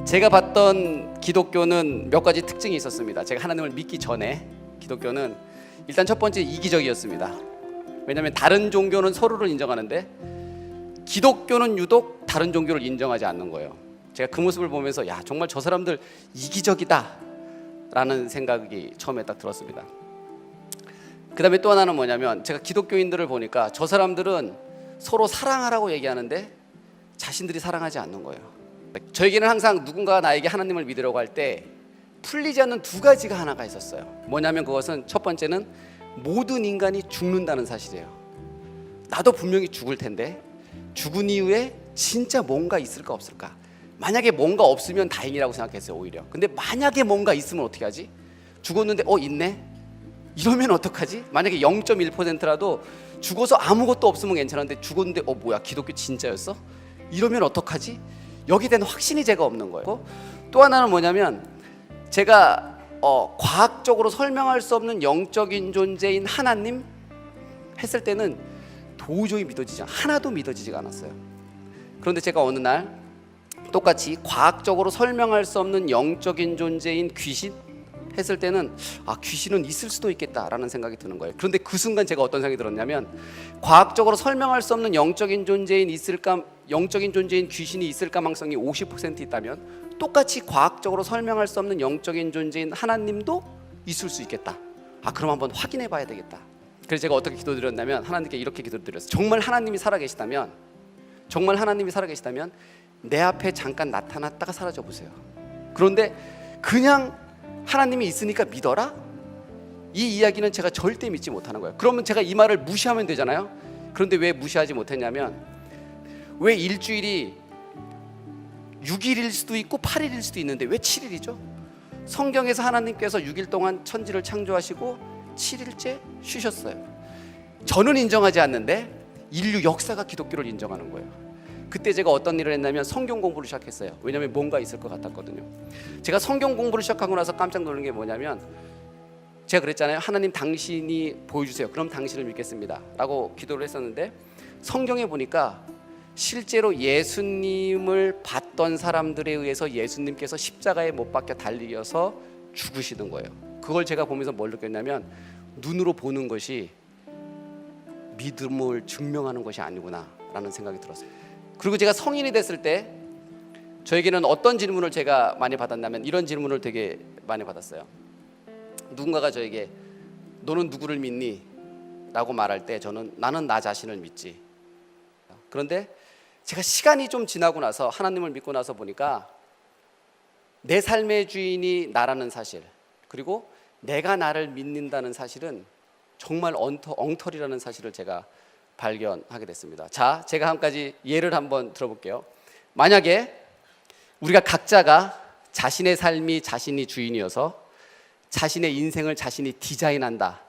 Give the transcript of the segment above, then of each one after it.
제가 봤던 기독교는 몇 가지 특징이 있었습니다. 제가 하나님을 믿기 전에 기독교는 일단 첫 번째 이기적이었습니다. 왜냐하면 다른 종교는 서로를 인정하는데 기독교는 유독 다른 종교를 인정하지 않는 거예요. 제가 그 모습을 보면서 야, 정말 저 사람들 이기적이다 라는 생각이 처음에 딱 들었습니다. 그 다음에 또 하나는 뭐냐면 제가 기독교인들을 보니까 저 사람들은 서로 사랑하라고 얘기하는데 자신들이 사랑하지 않는 거예요. 저에게는 항상 누군가 나에게 하나님을 믿으려고 할 때 풀리지 않는 두 가지가 하나가 있었어요. 뭐냐면 그것은 첫 번째는 모든 인간이 죽는다는 사실이에요. 나도 분명히 죽을 텐데 죽은 이후에 진짜 뭔가 있을까 없을까? 만약에 뭔가 없으면 다행이라고 생각했어요. 오히려. 근데 만약에 뭔가 있으면 어떻게 하지? 죽었는데 있네? 이러면 어떡하지? 만약에 0.1%라도 죽어서 아무것도 없으면 괜찮은데 죽었는데 뭐야, 기독교 진짜였어? 이러면 어떡하지? 여기에 대한 확신이 제가 없는 거예요. 또 하나는 뭐냐면 제가 과학적으로 설명할 수 없는 영적인 존재인 하나님 했을 때는 도저히 하나도 믿어지지가 않았어요. 그런데 제가 어느 날 똑같이 과학적으로 설명할 수 없는 영적인 존재인 귀신 했을 때는 귀신은 있을 수도 있겠다라는 생각이 드는 거예요. 그런데 그 순간 제가 어떤 생각이 들었냐면 과학적으로 설명할 수 없는 영적인 존재인 귀신이 있을 가능성이 50% 있다면 똑같이 과학적으로 설명할 수 없는 영적인 존재인 하나님도 있을 수 있겠다. 그럼 한번 확인해 봐야 되겠다. 그래서 제가 어떻게 기도드렸냐면 하나님께 이렇게 기도드렸어요. 정말 하나님이 살아계시다면 내 앞에 잠깐 나타났다가 사라져 보세요. 그런데 그냥 하나님이 있으니까 믿어라? 이 이야기는 제가 절대 믿지 못하는 거예요. 그러면 제가 이 말을 무시하면 되잖아요. 그런데 왜 무시하지 못했냐면 왜 일주일이 6일일 수도 있고 8일일 수도 있는데 왜 7일이죠? 성경에서 하나님께서 6일 동안 천지를 창조하시고 7일째 쉬셨어요. 저는 인정하지 않는데 인류 역사가 기독교를 인정하는 거예요. 그때 제가 어떤 일을 했냐면 성경 공부를 시작했어요. 왜냐하면 뭔가 있을 것 같았거든요. 제가 성경 공부를 시작하고 나서 깜짝 놀란 게 뭐냐면 제가 그랬잖아요. 하나님 당신이 보여주세요. 그럼 당신을 믿겠습니다 라고 기도를 했었는데 성경에 보니까 실제로 예수님을 봤던 사람들에 의해서 예수님께서 십자가에 못 박혀 달리셔서 죽으시는 거예요. 그걸 제가 보면서 뭘 느꼈냐면 눈으로 보는 것이 믿음을 증명하는 것이 아니구나 라는 생각이 들었어요. 그리고 제가 성인이 됐을 때 저에게는 어떤 질문을 제가 많이 받았냐면 이런 질문을 되게 많이 받았어요. 누군가가 저에게 너는 누구를 믿니? 라고 말할 때 나는 나 자신을 믿지. 그런데 제가 시간이 좀 지나고 나서 하나님을 믿고 나서 보니까 내 삶의 주인이 나라는 사실, 그리고 내가 나를 믿는다는 사실은 정말 엉터리라는 사실을 제가 발견하게 됐습니다. 자, 제가 한 가지 예를 한번 들어볼게요. 만약에 우리가 각자가 자신의 삶이 자신이 주인이어서 자신의 인생을 자신이 디자인한다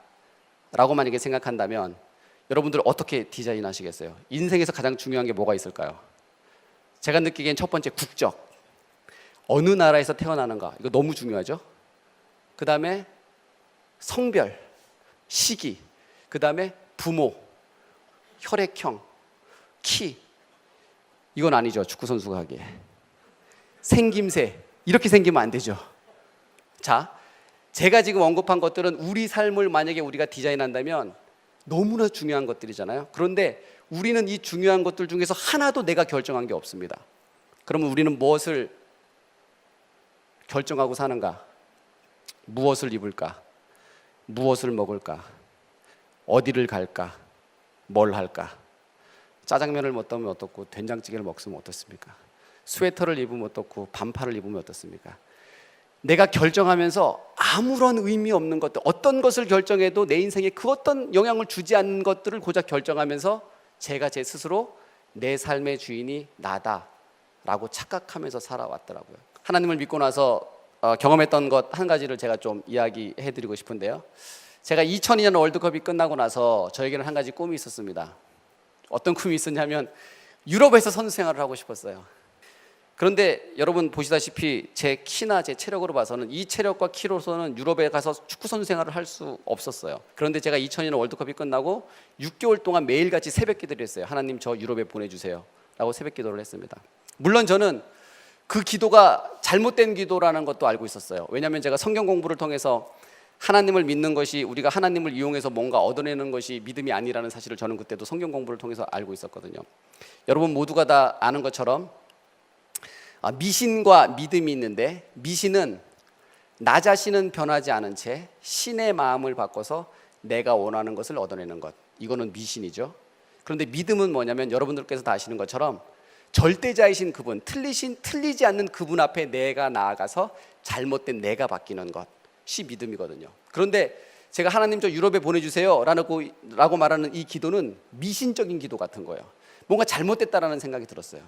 라고 만약에 생각한다면 여러분들 어떻게 디자인하시겠어요? 인생에서 가장 중요한 게 뭐가 있을까요? 제가 느끼기엔 첫 번째 국적, 어느 나라에서 태어나는가, 이거 너무 중요하죠. 그 다음에 성별, 시기, 그 다음에 부모, 혈액형, 키, 이건 아니죠. 축구선수가 하기에. 생김새, 이렇게 생기면 안 되죠. 자, 제가 지금 언급한 것들은 우리 삶을 만약에 우리가 디자인한다면 너무나 중요한 것들이잖아요. 그런데 우리는 이 중요한 것들 중에서 하나도 내가 결정한 게 없습니다. 그러면 우리는 무엇을 결정하고 사는가? 무엇을 입을까? 무엇을 먹을까? 어디를 갈까? 뭘 할까? 짜장면을 먹으면 어떻고 된장찌개를 먹으면 어떻습니까? 스웨터를 입으면 어떻고 반팔을 입으면 어떻습니까? 내가 결정하면서 아무런 의미 없는 것들, 어떤 것을 결정해도 내 인생에 그 어떤 영향을 주지 않는 것들을 고작 결정하면서 제가 제 스스로 내 삶의 주인이 나다라고 착각하면서 살아왔더라고요. 하나님을 믿고 나서 경험했던 것 한 가지를 제가 좀 이야기해드리고 싶은데요. 제가 2002년 월드컵이 끝나고 나서 저에게는 한 가지 꿈이 있었습니다. 어떤 꿈이 있었냐면 유럽에서 선수 생활을 하고 싶었어요. 그런데 여러분 보시다시피 제 키나 제 체력으로 봐서는 이 체력과 키로서는 유럽에 가서 축구 선수 생활을 할 수 없었어요. 그런데 제가 2002년 월드컵이 끝나고 6개월 동안 매일같이 새벽 기도를 했어요. 하나님 저 유럽에 보내주세요 라고 새벽 기도를 했습니다. 물론 저는 그 기도가 잘못된 기도라는 것도 알고 있었어요. 왜냐하면 제가 성경 공부를 통해서 하나님을 믿는 것이 우리가 하나님을 이용해서 뭔가 얻어내는 것이 믿음이 아니라는 사실을 저는 그때도 성경 공부를 통해서 알고 있었거든요. 여러분 모두가 다 아는 것처럼 미신과 믿음이 있는데, 미신은 나 자신은 변하지 않은 채 신의 마음을 바꿔서 내가 원하는 것을 얻어내는 것, 이거는 미신이죠. 그런데 믿음은 뭐냐면 여러분들께서 다 아시는 것처럼 절대자이신 그분, 틀리지 않는 그분 앞에 내가 나아가서 잘못된 내가 바뀌는 것이 믿음이거든요. 그런데 제가 하나님 저 유럽에 보내주세요 라고 말하는 이 기도는 미신적인 기도 같은 거예요. 뭔가 잘못됐다라는 생각이 들었어요.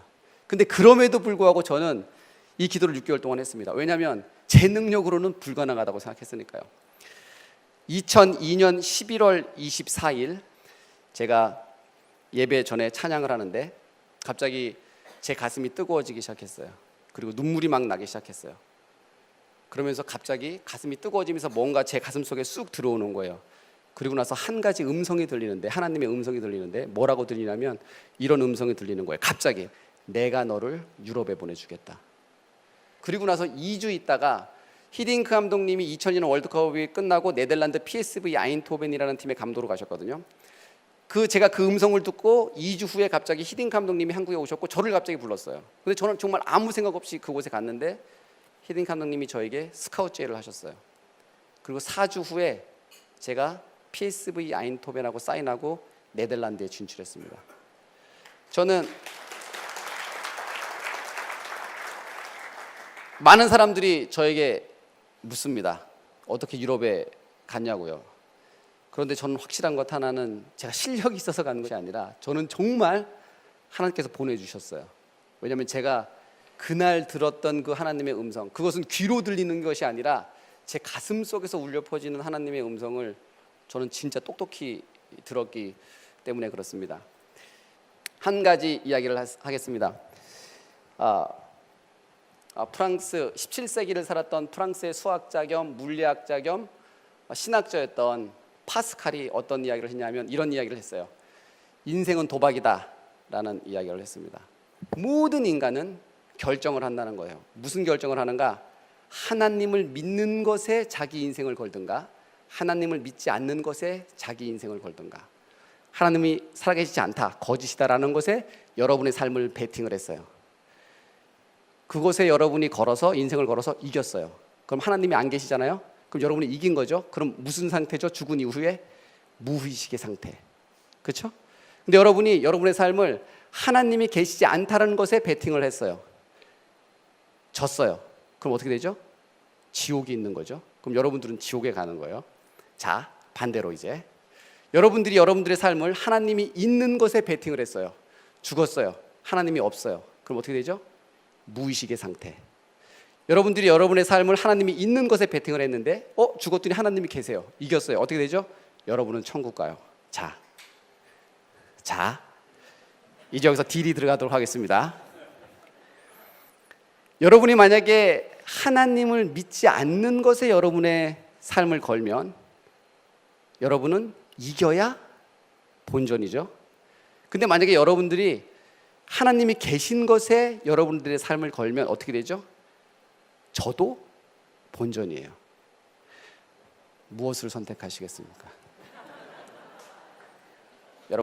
근데 그럼에도 불구하고 저는 이 기도를 6개월 동안 했습니다. 왜냐하면 제 능력으로는 불가능하다고 생각했으니까요. 2002년 11월 24일 제가 예배 전에 찬양을 하는데 갑자기 제 가슴이 뜨거워지기 시작했어요. 그리고 눈물이 막 나기 시작했어요. 그러면서 갑자기 가슴이 뜨거워지면서 뭔가 제 가슴 속에 쑥 들어오는 거예요. 그리고 나서 한 가지 음성이 들리는데, 하나님의 음성이 들리는데 뭐라고 들리냐면 이런 음성이 들리는 거예요. 갑자기 내가 너를 유럽에 보내주겠다. 그리고 나서 2주 있다가 히딩크 감독님이 2002년 월드컵이 끝나고 네덜란드 PSV 아인토벤이라는 팀의 감독으로 가셨거든요. 제가 그 음성을 듣고 2주 후에 갑자기 히딩크 감독님이 한국에 오셨고 저를 갑자기 불렀어요. 근데 저는 정말 아무 생각 없이 그곳에 갔는데 히딩크 감독님이 저에게 스카우트 제의를 하셨어요. 그리고 4주 후에 제가 PSV 아인토벤하고 사인하고 네덜란드에 진출했습니다. 저는 많은 사람들이 저에게 묻습니다. 어떻게 유럽에 갔냐고요. 그런데 저는 확실한 것 하나는 제가 실력이 있어서 가는 것이 아니라 저는 정말 하나님께서 보내주셨어요. 왜냐하면 제가 그날 들었던 그 하나님의 음성, 그것은 귀로 들리는 것이 아니라 제 가슴 속에서 울려 퍼지는 하나님의 음성을 저는 진짜 똑똑히 들었기 때문에 그렇습니다. 한 가지 이야기를 하겠습니다. 프랑스 17세기를 살았던 프랑스의 수학자 겸 물리학자 겸 신학자였던 파스칼이 어떤 이야기를 했냐면 이런 이야기를 했어요. 인생은 도박이다 라는 이야기를 했습니다. 모든 인간은 결정을 한다는 거예요. 무슨 결정을 하는가? 하나님을 믿는 것에 자기 인생을 걸든가, 하나님을 믿지 않는 것에 자기 인생을 걸든가, 하나님이 살아계시지 않다, 거짓이다라는 것에 여러분의 삶을 베팅을 했어요. 그곳에 여러분이 걸어서 인생을 걸어서 이겼어요. 그럼 하나님이 안 계시잖아요. 그럼 여러분이 이긴 거죠. 그럼 무슨 상태죠? 죽은 이후에 무의식의 상태. 그렇죠? 근데 여러분이 여러분의 삶을 하나님이 계시지 않다는 것에 베팅을 했어요. 졌어요. 그럼 어떻게 되죠? 지옥이 있는 거죠. 그럼 여러분들은 지옥에 가는 거예요. 자, 반대로 이제 여러분들이 여러분들의 삶을 하나님이 있는 것에 베팅을 했어요. 죽었어요. 하나님이 없어요. 그럼 어떻게 되죠? 무의식의 상태. 여러분들이 여러분의 삶을 하나님이 있는 것에 베팅을 했는데 죽었더니 하나님이 계세요. 이겼어요. 어떻게 되죠? 여러분은 천국 가요. 자, 이제 여기서 딜이 들어가도록 하겠습니다. 여러분이 만약에 하나님을 믿지 않는 것에 여러분의 삶을 걸면 여러분은 이겨야 본전이죠. 근데 만약에 여러분들이 하나님이 계신 것에 여러분들의 삶을 걸면 어떻게 되죠? 저도 본전이에요. 무엇을 선택하시겠습니까?